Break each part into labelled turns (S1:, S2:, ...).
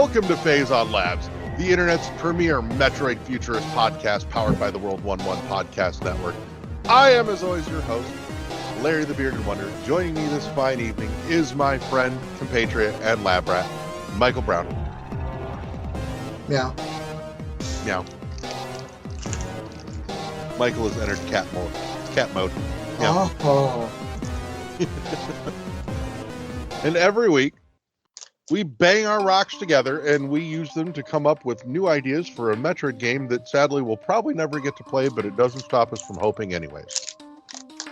S1: Welcome to Phazon Labs, the internet's premier Metroid futurist podcast powered by the World 1-1 Podcast Network. I am, as always, your host, Larry the Bearded Wonder. Joining me this fine evening is my friend, compatriot, and lab rat, Michael Brown.
S2: Meow.
S1: Meow. Michael has entered cat mode. Meow.
S2: Oh.
S1: And every week, we bang our rocks together and we use them to come up with new ideas for a Metroid game that sadly we'll probably never get to play, but it doesn't stop us from hoping anyways.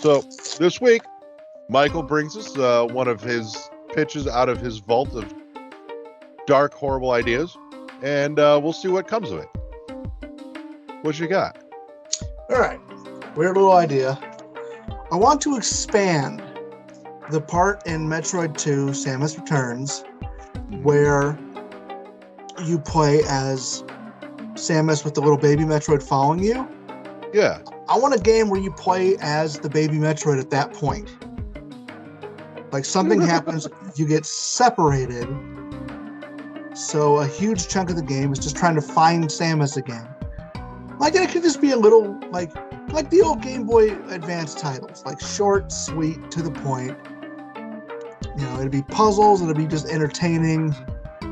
S1: So this week, Michael brings us one of his pitches out of his vault of dark, horrible ideas, and we'll see what comes of it. What you got?
S2: All right. Weird little idea. I want to expand the part in Metroid 2, Samus Returns, where you play as Samus with the little baby Metroid following you.
S1: Yeah.
S2: I want a game where you play as the baby Metroid at that point. Like something happens, you get separated. So a huge chunk of the game is just trying to find Samus again. Like it could just be a little like the old Game Boy Advance titles, like short, sweet, to the point. You know, it'd be puzzles, it'd be just entertaining. I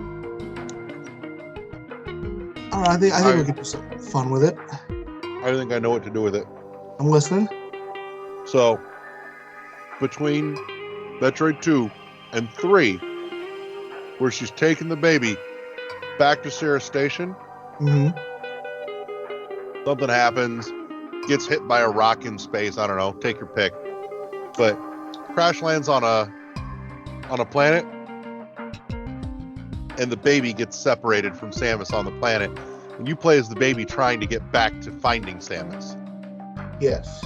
S2: don't know, I think we could do some fun with it.
S1: I think I know what to do with it.
S2: I'm listening.
S1: So, between Metroid 2 and 3, where she's taking the baby back to Sarah Station, something happens, gets hit by a rock in space, I don't know, take your pick, but crash lands on a planet, and the baby gets separated from Samus on the planet, and you play as the baby trying to get back to finding Samus.
S2: Yes.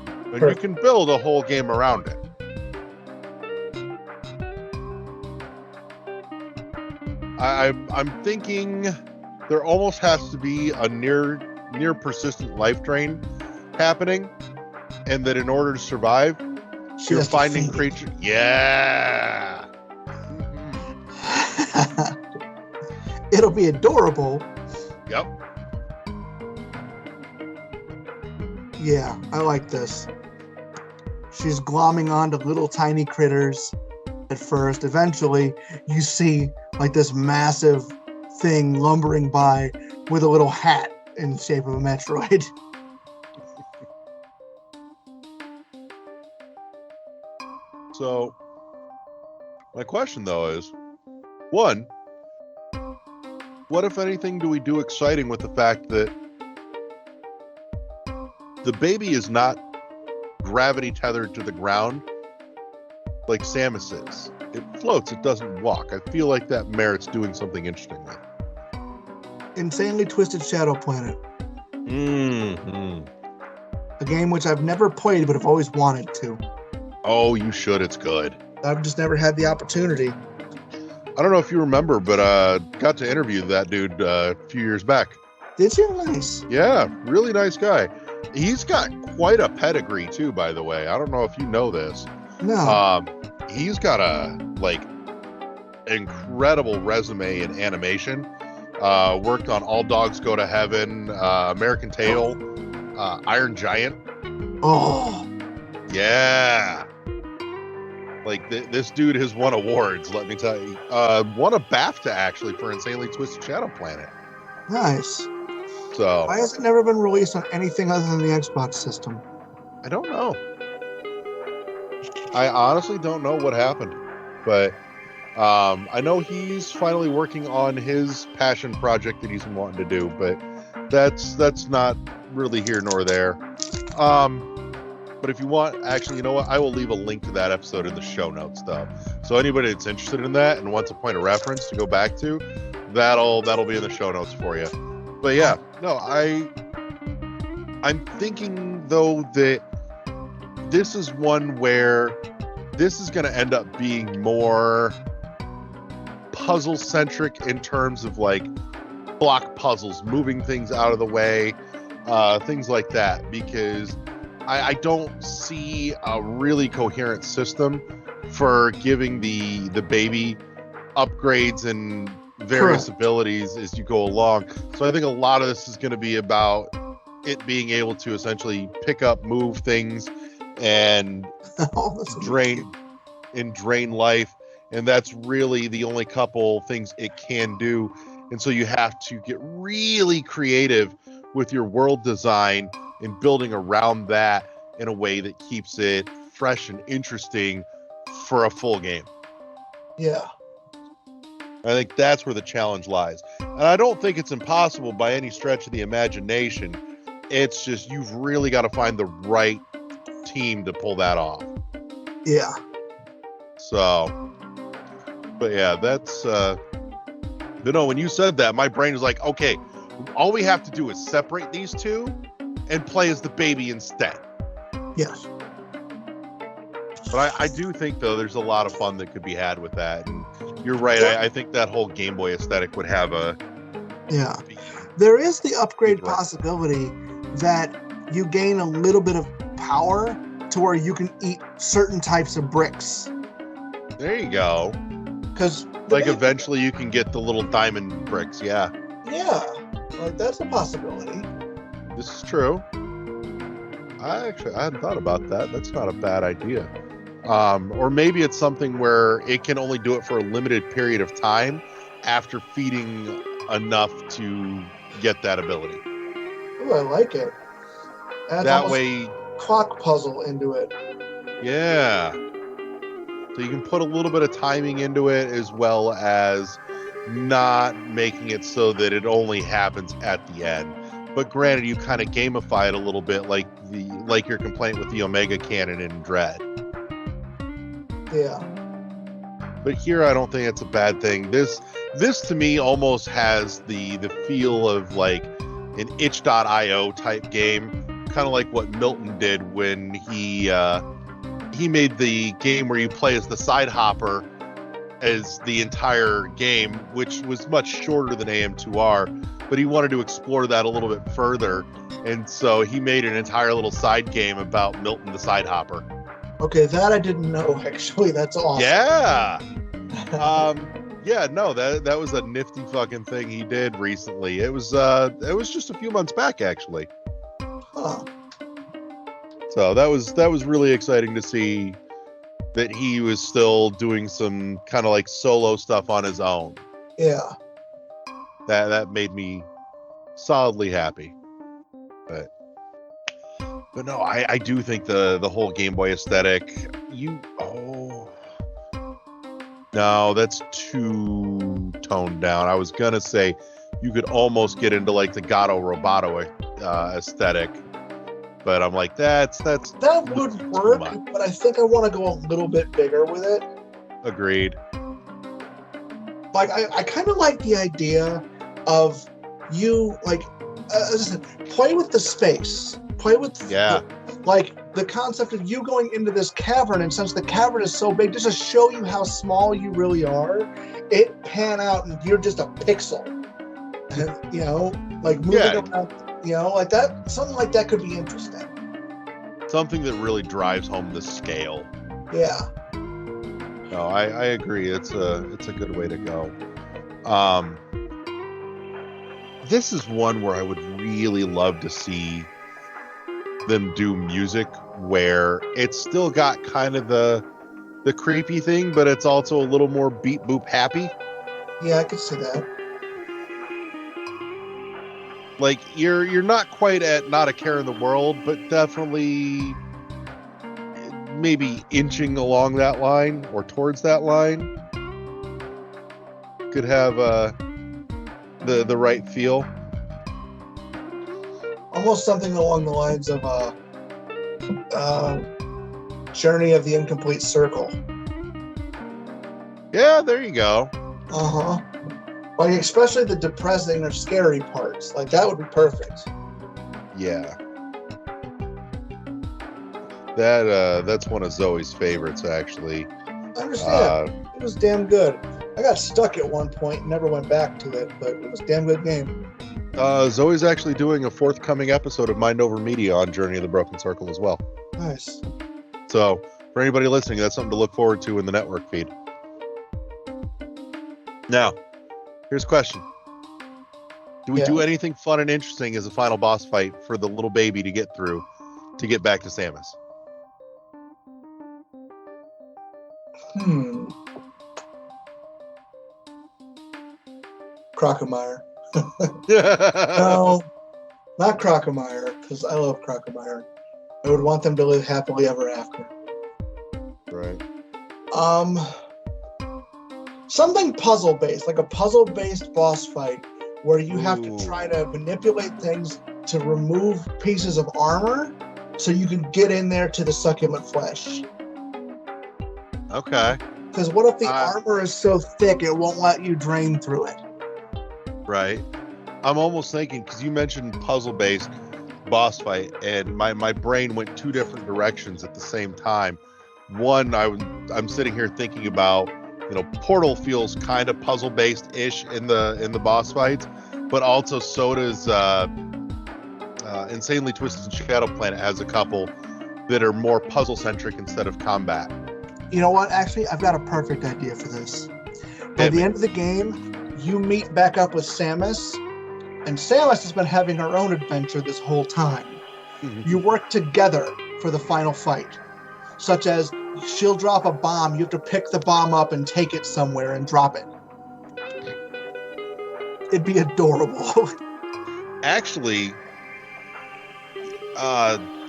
S1: And you can build a whole game around it. I'm thinking there almost has to be a near persistent life drain happening, and that in order to survive, you're finding creatures. Yeah.
S2: It'll be adorable.
S1: Yep.
S2: Yeah, I like this. She's glomming onto little tiny critters at first. Eventually, you see like this massive thing lumbering by with a little hat in the shape of a Metroid.
S1: So, my question though is, one, what if anything do we do exciting with the fact that the baby is not gravity tethered to the ground like Samus is? It floats, it doesn't walk. I feel like that merits doing something interesting with.
S2: Insanely Twisted Shadow Planet.
S1: Mm-hmm.
S2: A game which I've never played but have always wanted to.
S1: Oh, you should. It's good.
S2: I've just never had the opportunity.
S1: I don't know if you remember, but got to interview that dude a few years back.
S2: Did you? Nice.
S1: Yeah, really nice guy. He's got quite a pedigree too, by the way. I don't know if you know this.
S2: No.
S1: He's got a incredible resume in animation. Worked on All Dogs Go to Heaven, American Tail, Iron Giant.
S2: Oh.
S1: Yeah. Like this dude has won awards, let me tell you. Won a BAFTA actually for Insanely Twisted Shadow Planet.
S2: Nice.
S1: So
S2: why has it never been released on anything other than the Xbox system?
S1: I don't know. I honestly don't know what happened, but I know he's finally working on his passion project that he's been wanting to do, but that's not really here nor there. But if you want, actually, you know what? I will leave a link to that episode in the show notes, though. So anybody that's interested in that and wants a point of reference to go back to, that'll be in the show notes for you. But yeah, no, I'm thinking though that this is one where this is going to end up being more puzzle centric in terms of like block puzzles, moving things out of the way, things like that, because I don't see a really coherent system for giving the baby upgrades and various
S2: Correct.
S1: abilities as you go along. So I think a lot of this is going to be about it being able to essentially pick up, move things, and
S2: Oh, that's what we do.
S1: drain life. And that's really the only couple things it can do. And so you have to get really creative with your world design and building around that in a way that keeps it fresh and interesting for a full game.
S2: Yeah.
S1: I think that's where the challenge lies. And I don't think it's impossible by any stretch of the imagination. It's just you've really got to find the right team to pull that off.
S2: Yeah.
S1: So, but yeah, that's, when you said that, my brain was like, okay, all we have to do is separate these two and play as the baby instead.
S2: Yes.
S1: But I do think, though, there's a lot of fun that could be had with that. And you're right.
S2: Yeah.
S1: I think that whole Game Boy aesthetic would have a...
S2: Yeah. There is the upgrade possibility that you gain a little bit of power to where you can eat certain types of bricks.
S1: There you go.
S2: Because
S1: eventually you can get the little diamond bricks. Yeah.
S2: Yeah. Like, that's a possibility.
S1: This is true. I hadn't thought about that. That's not a bad idea. Or maybe it's something where it can only do it for a limited period of time after feeding enough to get that ability.
S2: Oh, I like it. Adds
S1: that way,
S2: clock puzzle into it.
S1: Yeah. So you can put a little bit of timing into it, as well as not making it so that it only happens at the end. But granted, you kind of gamify it a little bit, like your complaint with the Omega Cannon in Dread.
S2: Yeah.
S1: But here, I don't think it's a bad thing. This to me almost has the feel of like an itch.io type game, kind of like what Milton did when he made the game where you play as the side hopper as the entire game, which was much shorter than AM2R, but he wanted to explore that a little bit further, and so he made an entire little side game about Milton the side hopper.
S2: Okay, that I didn't know, actually. That's awesome.
S1: Yeah. Yeah, no, that was a nifty fucking thing he did recently. It was just a few months back, actually.
S2: Huh.
S1: So that was really exciting to see that he was still doing some kind of like solo stuff on his own.
S2: Yeah.
S1: That made me solidly happy. But no, I do think the whole Game Boy aesthetic, no, that's too toned down. I was gonna say you could almost get into like the Gato Roboto aesthetic, but I'm like that
S2: would work, but I think I want to go a little bit bigger with it.
S1: Agreed.
S2: Like I kind of like the idea of you like as I said, play with the space, play with the concept of you going into this cavern, and since the cavern is so big, just to show you how small you really are, it pan out and you're just a pixel, and like moving around, like that. Something like that could be interesting.
S1: Something that really drives home the scale.
S2: Yeah.
S1: No, I agree. It's a good way to go. This is one where I would really love to see them do music where it's still got kind of the creepy thing, but it's also a little more beep boop happy.
S2: Yeah, I could see that.
S1: Like you're not quite at Not a Care in the World, but definitely maybe inching along that line or towards that line. Could have the right feel.
S2: Almost something along the lines of Journey of the Incomplete Circle.
S1: Yeah, there you go.
S2: Uh-huh. Like, especially the depressing or scary parts. Like, that would be perfect.
S1: Yeah. That's one of Zoe's favorites, actually.
S2: I understand. It was damn good. I got stuck at one point and never went back to it, but it was a damn good game.
S1: Zoe's actually doing a forthcoming episode of Mind Over Media on Journey of the Broken Circle as well.
S2: Nice.
S1: So, for anybody listening, that's something to look forward to in the network feed. Now, Here's a question. Do we
S2: Yeah.
S1: do anything fun and interesting as a final boss fight for the little baby to get through to get back to Samus?
S2: Crocomire. No, not Crocomire, because I love Crocomire. I would want them to live happily ever after.
S1: Right.
S2: Something puzzle-based, like a puzzle-based boss fight where you have to
S1: Ooh.
S2: try to manipulate things to remove pieces of armor so you can get in there to the succulent flesh.
S1: Okay.
S2: Because what if the armor is so thick it won't let you drain through it?
S1: Right. I'm almost thinking, because you mentioned puzzle-based boss fight, and my brain went two different directions at the same time. One, I'm sitting here thinking about, Portal feels kind of puzzle-based-ish in the boss fights, but also so does Insanely Twisted Shadow Planet has a couple that are more puzzle-centric instead of combat.
S2: You know what? Actually, I've got a perfect idea for this. By the end of the game, you meet back up with Samus, and Samus has been having her own adventure this whole time.
S1: Mm-hmm.
S2: You work together for the final fight, such as she'll drop a bomb, you have to pick the bomb up and take it somewhere and drop it. It'd be adorable.
S1: Actually,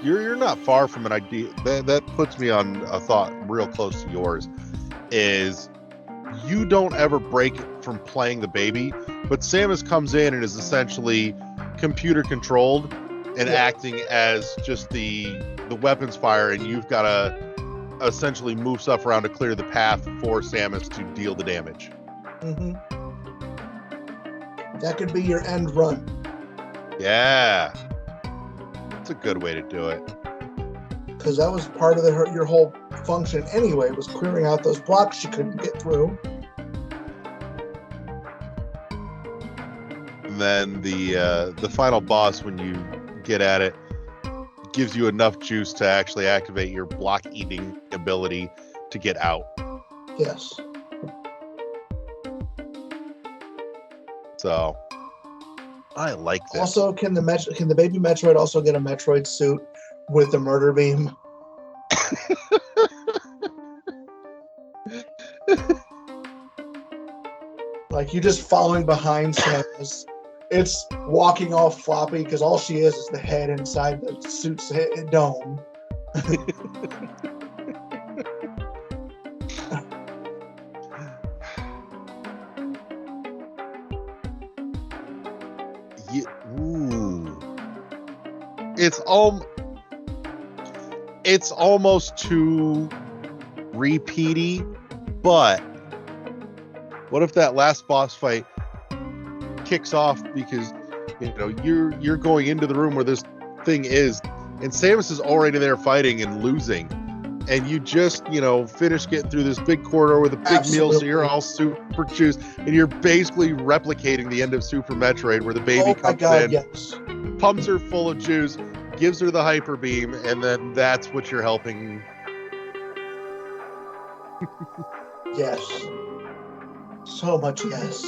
S1: you're not far from an idea. That puts me on a thought real close to yours. Is you don't ever break from playing the baby, but Samus comes in and is essentially computer controlled and acting as just the weapons fire, and you've got to essentially move stuff around to clear the path for Samus to deal the damage.
S2: Mm-hmm. That could be your end run.
S1: Yeah. That's a good way to do it.
S2: Because that was part of your whole function anyway, was clearing out those blocks you couldn't get through.
S1: And then the final boss, when you get at it, gives you enough juice to actually activate your block eating ability to get out.
S2: Yes.
S1: So I like this.
S2: Also, can the baby Metroid also get a Metroid suit with the murder beam? Like you just following behind Samus. It's walking all floppy because all she is the head inside the suit's dome.
S1: Ooh. It's almost too repeaty, but what if that last boss fight kicks off because you're going into the room where this thing is, and Samus is already there fighting and losing, and you just finish getting through this big corridor with a big meal, so you're all super juiced, and you're basically replicating the end of Super Metroid where the baby comes in,
S2: yes.
S1: pumps her full of juice, gives her the hyper beam, and then that's what you're helping.
S2: Yes. So much yes.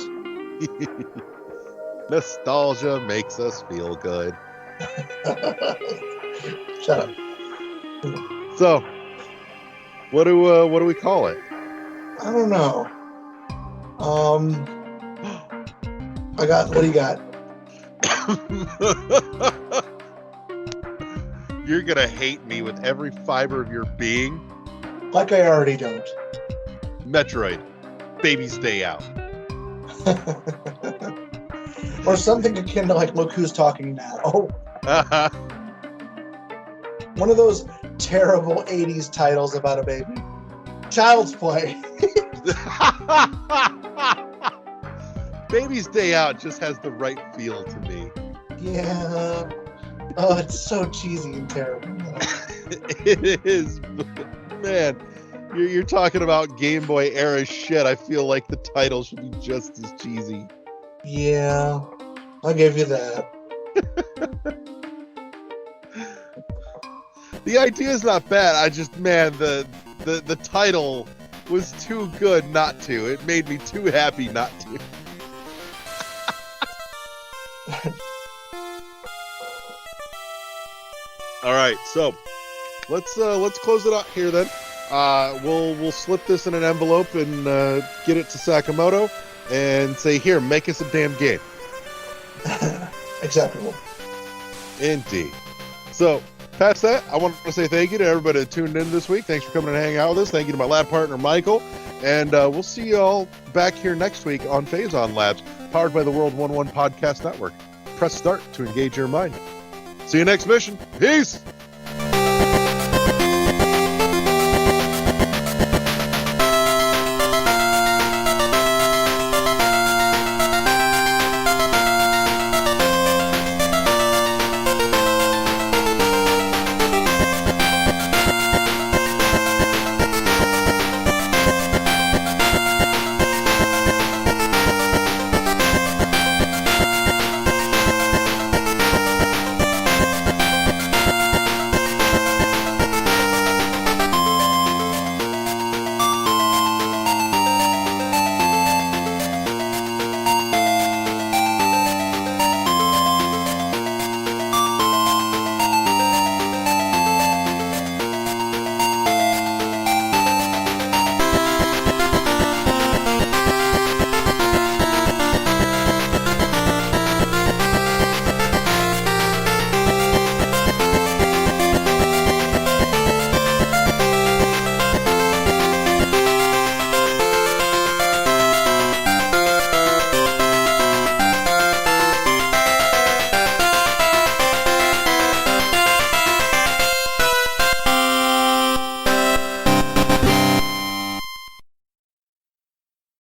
S1: Nostalgia makes us feel good.
S2: Shut up.
S1: So, what do we call it?
S2: I don't know. What do you got?
S1: You're gonna hate me with every fiber of your being.
S2: Like I already don't.
S1: Metroid, Baby's Day Out.
S2: Or something akin to like, Look Who's Talking Now. One of those terrible 80s titles about a baby. Child's Play.
S1: Baby's Day Out just has the right feel to me.
S2: Yeah. Oh, it's so cheesy and terrible.
S1: It is. Man, you're talking about Game Boy era shit. I feel like the title should be just as cheesy.
S2: Yeah, I'll give you that.
S1: The idea is not bad. I just, man, the title was too good not to. It made me too happy not to. All right, so let's close it out here then. We'll slip this in an envelope and get it to Sakamoto and say, here, make us a damn game.
S2: Acceptable.
S1: Indeed. So, past that, I want to say thank you to everybody that tuned in this week. Thanks for coming and hanging out with us. Thank you to my lab partner, Michael. And we'll see you all back here next week on Phazon Labs, powered by the World 1-1 Podcast Network. Press start to engage your mind. See you next mission. Peace!